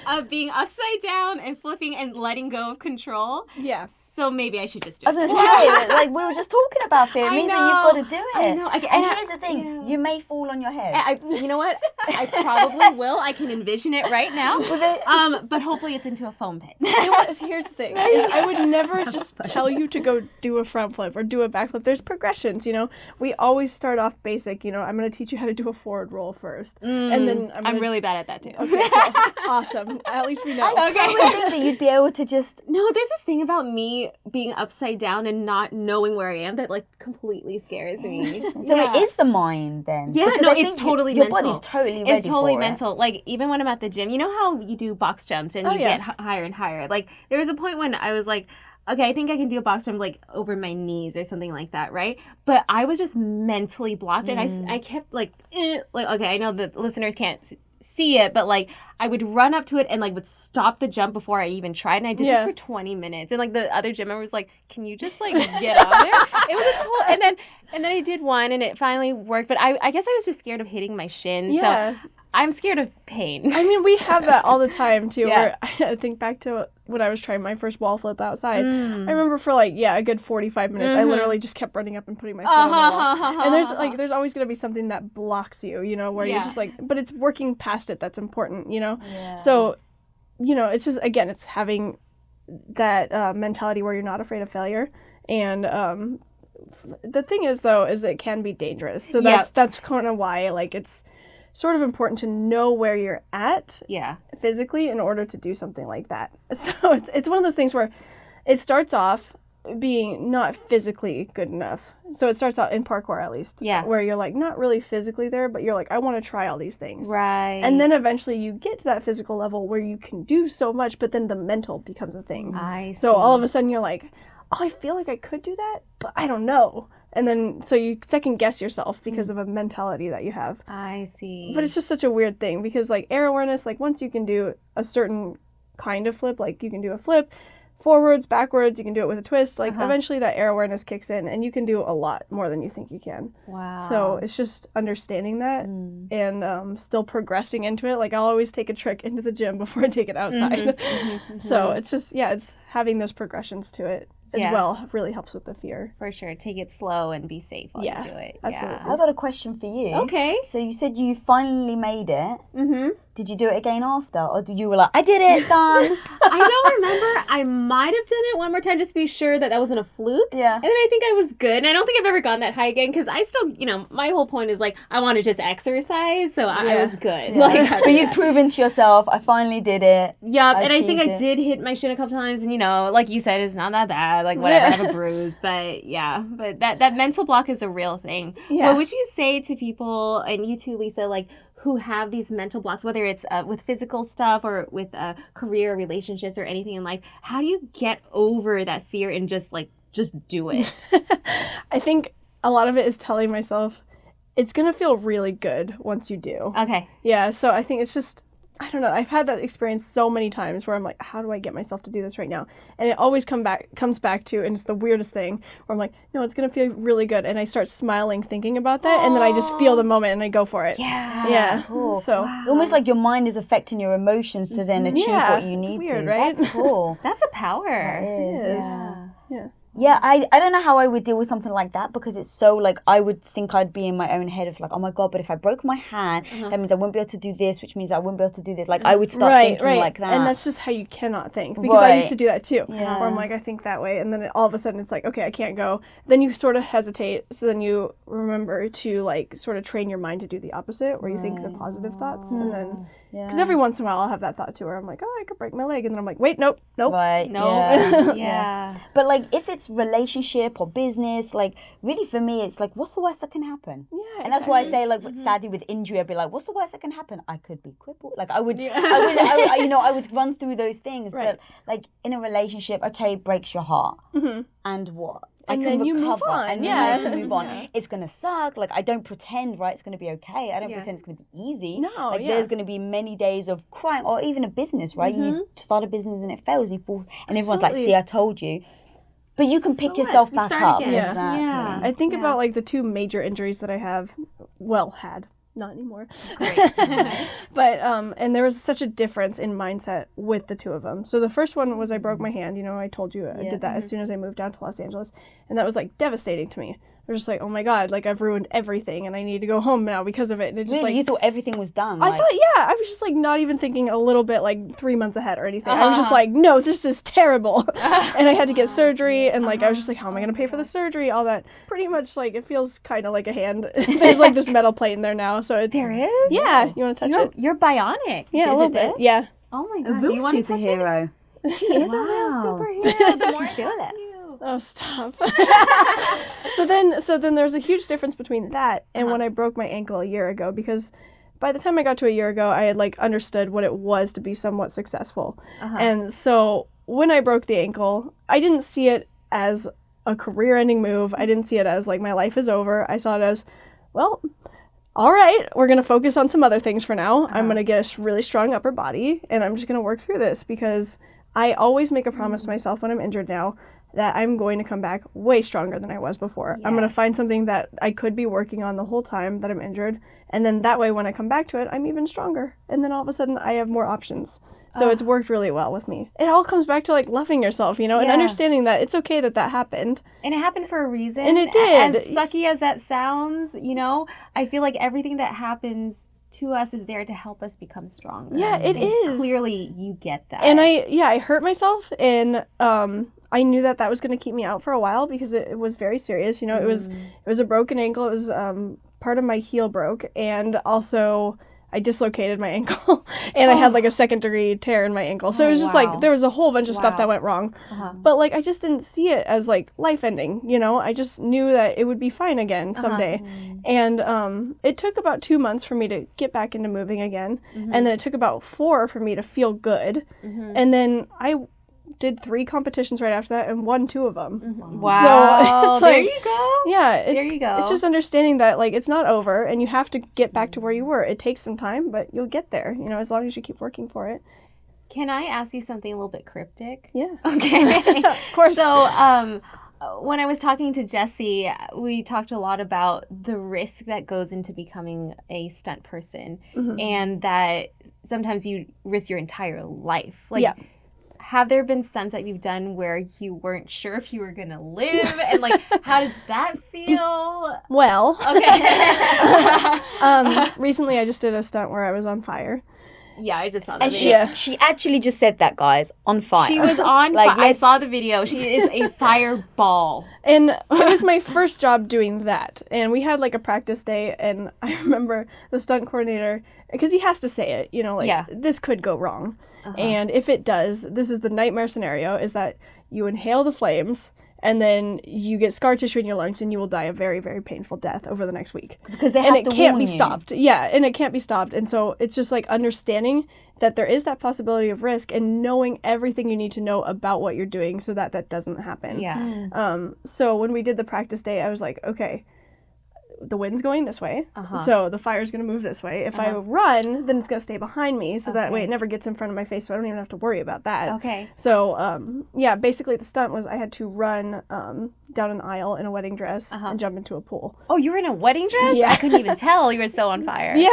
of being upside down and flipping and letting go of control. Yeah. So maybe I should just do it. I was going to say, like we were just talking about fear. It means that you've got to do it. I know. And here's the thing: you may fall on your head. You know what? I probably will. I can envision it right now. But hopefully it's into a foam pit. You know what? Here's the thing: is I would never just tell you to go do a front flip or do a back flip. There's progressions, you know. We always start off basic. You know, I'm going to teach you how to do a forward roll first, and then I'm really bad at that too. Okay, cool. Awesome. At least we know. I so think that you'd be able to just. No, there's this thing about me being upside down and not knowing where I am that like completely scares me. So it is the mind then. Yeah, because no, I think it's totally your mental. body's totally ready It's totally for mental. Like even when I'm at the gym, you know how you do box jumps and you get higher and higher. Like there was a point when I was like, okay, I think I can do a box jump like over my knees or something like that, right? But I was just mentally blocked, and I kept like okay, I know the listeners can't see it, but like I would run up to it and like would stop the jump before I even tried, and I did this for 20 minutes, and like the other gym member was like, can you just like get out there? It was a total, and then I did one and it finally worked, but I guess I was just scared of hitting my shin. So I'm scared of pain. I mean, we have that all the time too. Where I think back to when I was trying my first wall flip outside. I remember for like a good 45 minutes, I literally just kept running up and putting my foot on the wall. And there's always gonna be something that blocks you, you know, where you're just like, but it's working past it that's important, you know. Yeah. So, you know, it's just again, it's having that mentality where you're not afraid of failure, and the thing is though, is it can be dangerous. So that's kind of why like it's sort of important to know where you're at physically in order to do something like that. So it's one of those things where it starts off being not physically good enough. So it starts out in parkour at least, where you're like not really physically there, but you're like, I want to try all these things. Right. And then eventually you get to that physical level where you can do so much, but then the mental becomes a thing. I see. So all of a sudden you're like, oh, I feel like I could do that, but I don't know. And then, so you second guess yourself because of a mentality that you have. I see. But it's just such a weird thing because, like, air awareness, like, once you can do a certain kind of flip, like, you can do a flip, forwards, backwards. You can do it with a twist. Like eventually that air awareness kicks in and you can do a lot more than you think you can. Wow. So it's just understanding that and still progressing into it. Like I'll always take a trick into the gym before I take it outside. So it's just, it's having those progressions to it as well really helps with the fear. For sure. Take it slow and be safe while you do it. Absolutely. I got a question for you. Okay. So you said you finally made it. Did you do it again after? Or you were like, I did it, done? I don't remember. I might have done it one more time just to be sure that wasn't a fluke. Yeah. And then I think I was good. And I don't think I've ever gone that high again because I still, my whole point is like, I want to just exercise. So I was good. Yeah. Like, but you'd proven to yourself, I finally did it. Yep. And I think I did hit my shin a couple times. And, like you said, it's not that bad. Like, whatever, I have a bruise. But yeah, but that mental block is a real thing. Yeah. What would you say to people, and you too, Lisa, like, who have these mental blocks, whether it's with physical stuff or with career, relationships, or anything in life? How do you get over that fear and just do it? I think a lot of it is telling myself it's going to feel really good once you do. Okay. Yeah, so I think it's just, I don't know, I've had that experience so many times where I'm like, how do I get myself to do this right now? And it always comes back to, and it's the weirdest thing, where I'm like, no, it's going to feel really good. And I start smiling thinking about that, and then I just feel the moment and I go for it. Yeah. Yeah. Cool. So almost like your mind is affecting your emotions to then achieve what you need weird, to. right? That's cool. That's a power. It is. Yeah. Yeah, I don't know how I would deal with something like that because it's so like I would think I'd be in my own head of like, oh my God, but if I broke my hand, that means I wouldn't be able to do this, which means I wouldn't be able to do this. Like I would start thinking like that. And that's just how you cannot think. Because I used to do that too. Yeah. Where I'm like, I think that way. And then all of a sudden it's like, okay, I can't go. Then you sort of hesitate. So then you remember to like sort of train your mind to do the opposite where you think the positive thoughts. And then, because every once in a while I'll have that thought too where I'm like, oh, I could break my leg. And then I'm like, wait, nope. Right. No. Yeah. But like if it's relationship or business, like really for me it's like, what's the worst that can happen? Yeah. And that's why I say like sadly with injury I'd be like, what's the worst that can happen? I could be crippled. Like I would run through those things. Right. But like in a relationship, okay, it breaks your heart. And what? And then you move on. And then I can move on. It's gonna suck. Like I don't pretend, right? It's gonna be okay. I don't pretend it's gonna be easy. No, like there's gonna be many days of crying, or even a business, right? You start a business and it fails, and you fall, and everyone's like, "See, I told you." But you can pick yourself back up. Again. Yeah. Exactly. Yeah. I think about like the two major injuries that I have, had. Not anymore. But, and there was such a difference in mindset with the two of them. So the first one was I broke my hand. I told you I did that as soon as I moved down to Los Angeles. And that was like devastating to me. I was just like, oh my God, like I've ruined everything and I need to go home now because of it. And it just Really? You thought everything was done? I thought, I was just like not even thinking a little bit like 3 months ahead or anything. I was just like, no, this is terrible. And I had to get surgery and like I was just like, how am I going to pay for the surgery? All that. It's pretty much like, it feels kind of like a hand. There's like this metal plate in there now. So it's. There is? Yeah. You want to touch it? You're bionic. Yeah, a is little it bit. this? Yeah. Oh my a God. real Do you want to touch it? superhero. She is a real superhero. The more I feel it. Oh, stop. So then there's a huge difference between that and when I broke my ankle a year ago, because by the time I got to a year ago, I had like understood what it was to be somewhat successful. And so when I broke the ankle, I didn't see it as a career-ending move. I didn't see it as like my life is over. I saw it as, well, all right, we're going to focus on some other things for now. I'm going to get a really strong upper body and I'm just going to work through this, because I always make a promise to myself when I'm injured now that I'm going to come back way stronger than I was before. I'm going to find something that I could be working on the whole time that I'm injured. And then that way, when I come back to it, I'm even stronger. And then all of a sudden, I have more options. So it's worked really well with me. It all comes back to like loving yourself, and understanding that it's okay that happened. And it happened for a reason. And it did. As sucky as that sounds, I feel like everything that happens to us is there to help us become stronger. Yeah, it is. Clearly, you get that. And I hurt myself, and I knew that was going to keep me out for a while because it was very serious. It was a broken ankle. It was part of my heel broke, and also I dislocated my ankle, and I had like a 2nd-degree tear in my ankle. So it was just like there was a whole bunch of stuff that went wrong. But like I just didn't see it as like life-ending. I just knew that it would be fine again someday. And it took about 2 months for me to get back into moving again, and then it took about 4 for me to feel good, and then I did 3 competitions right after that and won 2 of them. Wow. So it's there like, you go. Yeah. There you go. It's just understanding that like it's not over and you have to get back to where you were. It takes some time, but you'll get there, as long as you keep working for it. Can I ask you something a little bit cryptic? Yeah. Okay. Of course. So, when I was talking to Jessie, we talked a lot about the risk that goes into becoming a stunt person, and that sometimes you risk your entire life. Like, have there been stunts that you've done where you weren't sure if you were going to live? And, like, how does that feel? Well. Okay. Recently I just did a stunt where I was on fire. Yeah, I just saw that And video. she actually just said that, guys, on fire. She was on Like, fire. I saw the video. She is a fireball. And it was my first job doing that. And we had like a practice day, and I remember the stunt coordinator, because he has to say it, you know, like, this could go wrong. And if it does, this is the nightmare scenario, is that you inhale the flames, and then you get scar tissue in your lungs, and you will die a very, very painful death over the next week. Because they have and to it can't warn be you. stopped. Yeah, and it can't be stopped. And so it's just like understanding that there is that possibility of risk, and knowing everything you need to know about what you're doing so that that doesn't happen. Yeah. So when we did the practice day, I was like, okay, the wind's going this way, so the fire's going to move this way. If I run, then it's going to stay behind me, so that way it never gets in front of my face, so I don't even have to worry about that. Okay. So, basically the stunt was I had to run down an aisle in a wedding dress and jump into a pool. Oh, you were in a wedding dress? Yeah. I couldn't even tell. You were so on fire. Yeah.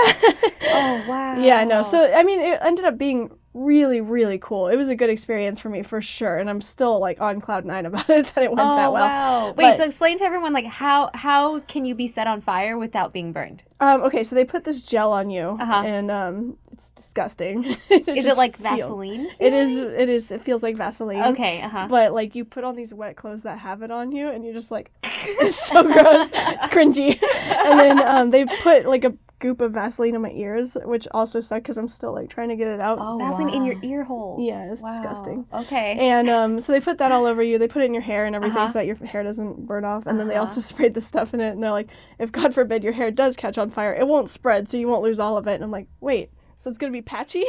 Oh, wow. Yeah, no. So, I mean, it ended up being really, really cool. It was a good experience for me, for sure, and I'm still, like, on cloud 9 about it, that it went that well. Wow. Wait, so explain to everyone, like, how can you be set on fire without being burned? Okay, so they put this gel on you, and it's disgusting. Is it like Vaseline? It is. It feels like Vaseline. Okay, But, like, you put on these wet clothes that have it on you, and you're just like, it's so gross. It's cringy. And then they put, like, a goop of Vaseline in my ears, which also sucked because I'm still, like, trying to get it out. Oh, Vaseline in your ear holes. Yeah, it's disgusting. Okay. And so they put that all over you. They put it in your hair and everything so that your hair doesn't burn off. And then they also sprayed the stuff in it. And they're like, if God forbid your hair does catch on fire, it won't spread, so you won't lose all of it. And I'm like, wait, so it's going to be patchy?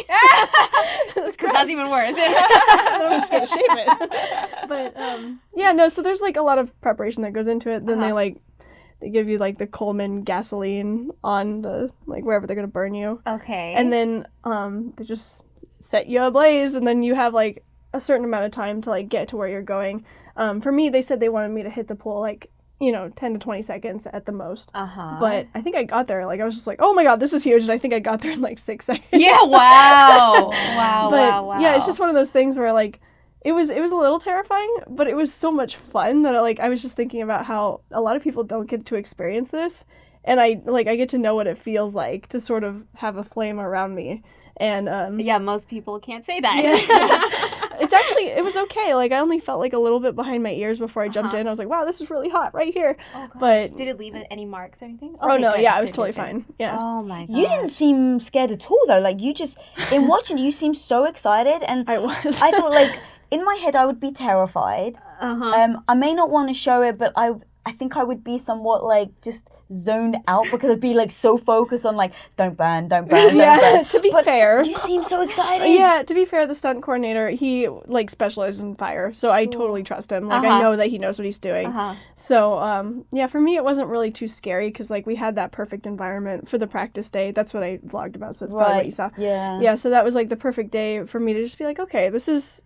That's gross. That's even worse. I'm just going to shave it. But, so there's, like, a lot of preparation that goes into it. Then they give you, like, the Coleman gasoline on the, like, wherever they're going to burn you. Okay. And then they just set you ablaze, and then you have, like, a certain amount of time to, like, get to where you're going. For me, they said they wanted me to hit the pool, like, 10 to 20 seconds at the most. But I think I got there, like, I was just like, oh my God, this is huge. And I think I got there in, like, 6 seconds. Yeah, wow. Wow. Yeah, it's just one of those things where, like, it was a little terrifying, but it was so much fun that I was just thinking about how a lot of people don't get to experience this, and I get to know what it feels like to sort of have a flame around me. And yeah, most people can't say that. Yeah. It was okay. Like, I only felt like a little bit behind my ears before I jumped in. I was like, wow, this is really hot right here. Oh, God. But did it leave any marks or anything? Oh, no, good, yeah, I was good, totally good. fine. Yeah. Oh my God. You didn't seem scared at all, though. Like, you just, in watching you seemed so excited. And I was. I thought, like, in my head, I would be terrified. I may not want to show it, but I think I would be somewhat, like, just zoned out because I'd be, like, so focused on, like, don't burn, don't burn. To be fair. You seem so excited. Yeah, to be fair, the stunt coordinator, he, like, specializes in fire, so I totally trust him. Like, I know that he knows what he's doing. So, for me, it wasn't really too scary because, like, we had that perfect environment for the practice day. That's what I vlogged about, so that's probably what you saw. Yeah, so that was, like, the perfect day for me to just be like, okay, this is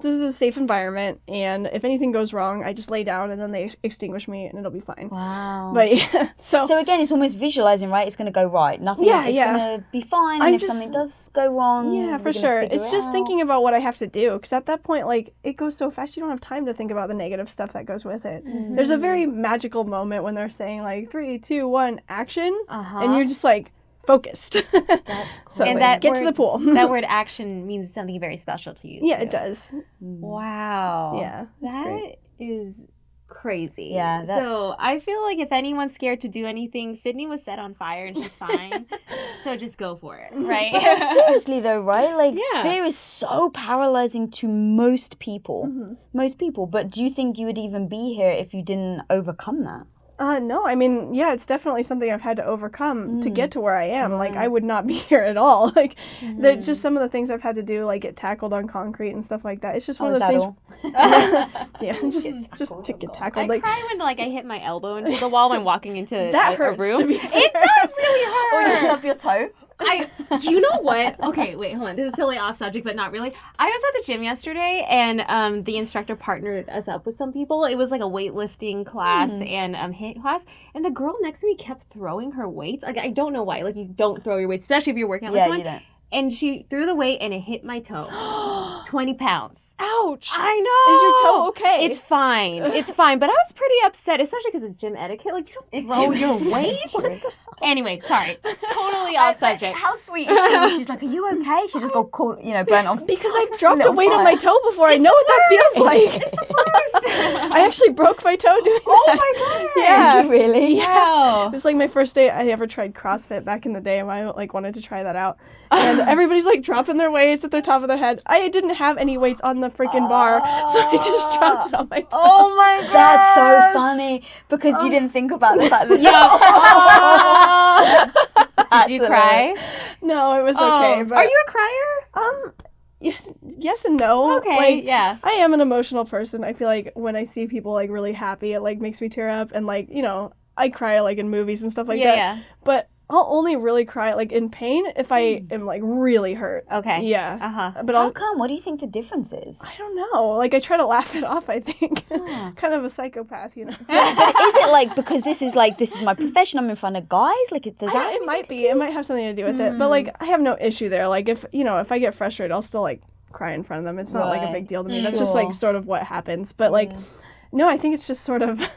a safe environment, and if anything goes wrong, I just lay down and then they extinguish me and it'll be fine. Wow. But yeah, so again, it's almost visualizing, right? It's going to go right. Nothing. It's going to be fine. And if something does go wrong, yeah, for sure. It's just thinking about what I have to do, because at that point, like, it goes so fast, you don't have time to think about the negative stuff that goes with it. There's a very magical moment when they're saying, like, 3, 2, 1, action, and you're just like focused. That's cool. So and like, get to the pool. That word action means something very special to you. Yeah, too. it does. Wow. Yeah, that is crazy. Yeah. So I feel like if anyone's scared to do anything, Sydney was set on fire and she's fine. So just go for it, right? But like, seriously though, right? Like, fear is so paralyzing to most people. Most people. But do you think you would even be here if you didn't overcome that? No, I mean, yeah, it's definitely something I've had to overcome to get to where I am. Like, I would not be here at all. Like, just some of the things I've had to do, like get tackled on concrete and stuff like that. It's just one of those things. Yeah, just to get tackled. I like, cry when I hit my elbow into the wall when walking into that a hurts, room. to be fair. It does really hurt. Or you stub your toe. You know what? Okay, wait, hold on. This is totally off subject, but not really. I was at the gym yesterday, and the instructor partnered us up with some people. It was like a weightlifting class and HIIT class, and the girl next to me kept throwing her weights. Like, I don't know why. Like, you don't throw your weights, especially if you're working out with someone. You don't. And she threw the weight, and it hit my toe. 20 pounds. Ouch. I know. Is your toe okay? It's fine. It's fine. But I was pretty upset, especially because it's gym etiquette. Like, you don't throw your weight. Anyway, sorry. Totally off subject. How sweet is she? She's like, are you okay? She just got caught, burnt off. Because I've dropped a weight on my toe before. I know what that feels like. It's the worst. I actually broke my toe doing that. Oh my god. Yeah. Did you really? Yeah. It was like my first day I ever tried CrossFit back in the day, and I wanted to try that out. And everybody's like dropping their weights at the top of their head. I didn't have any weights on the freaking bar, so I just dropped it on my toe. Oh my god. That's so funny because you didn't think about the fact that. Did you cry? No, it was okay. But are you a crier? Yes and no. Okay, like, yeah. I am an emotional person. I feel like when I see people like really happy, it like makes me tear up, and like, I cry like in movies and stuff like that. Yeah. But I'll only really cry like in pain if I am like really hurt. Okay. Yeah. But How come? What do you think the difference is? I don't know. Like, I try to laugh it off, I think. Kind of a psychopath, But is it like because this is my profession? I'm in front of guys. Like, does that? It might be. It might have something to do with it. But like, I have no issue there. Like, if I get frustrated, I'll still like cry in front of them. It's not like a big deal to me. That's just like sort of what happens. But like, no, I think it's just sort of.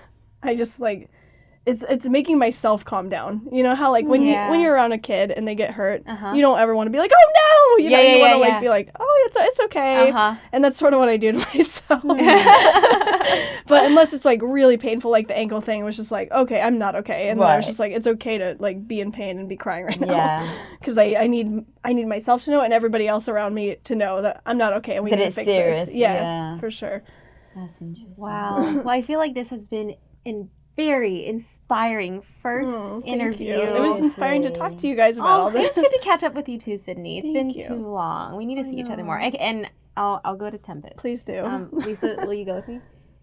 I just like. It's making myself calm down. You know how like when you're around a kid and they get hurt, you don't ever want to be like, oh no, you want to like be like, oh it's okay, and that's sort of what I do to myself. But unless it's like really painful, like the ankle thing was just like, okay, I'm not okay, and then I was just like, it's okay to like be in pain and be crying right now, because I need myself to know and everybody else around me to know that I'm not okay and we need to fix this. Yeah, for sure. That's interesting. Wow. Well, I feel like this has been very inspiring first interview. It was inspiring to talk to you guys about all this. It's good to catch up with you too, Sydney. It's been too long. We need to see each other more. And I'll go to Tempest. Please do. Lisa, will you go with me?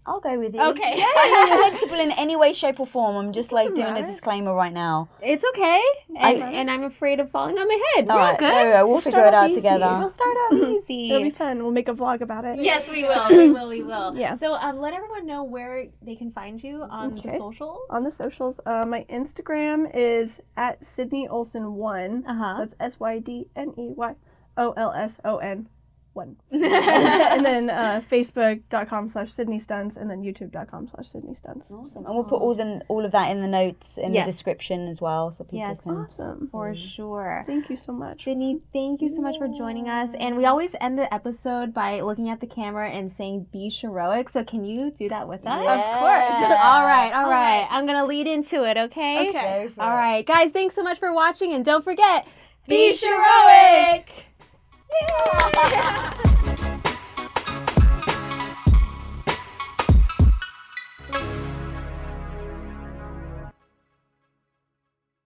I'll go with you. Okay. I'm not flexible in any way, shape, or form. I'm just like doing matter. a disclaimer right now. It's okay. And I'm afraid of falling on my head. All right, good. there we go. We'll figure it out together. We'll start out easy. It'll be fun. We'll make a vlog about it. Yes, we will. We will. Yeah. So let everyone know where they can find you on the socials. On the socials, my Instagram is at Sydney Olson 1. That's SYDNEYOLSON 1. And then Facebook.com/Sydney Stunts, and then YouTube.com/Sydney Stunts. Awesome. And we'll put all of that in the notes in the description as well, so people can. Awesome. For sure. Thank you so much. Sydney, thank you so much for joining us. And we always end the episode by looking at the camera and saying, be Sheroic. So can you do that with us? Of course. All right. I'm going to lead into it, okay? Okay. All right. Guys, thanks so much for watching. And don't forget, Be Sheroic! Yeah.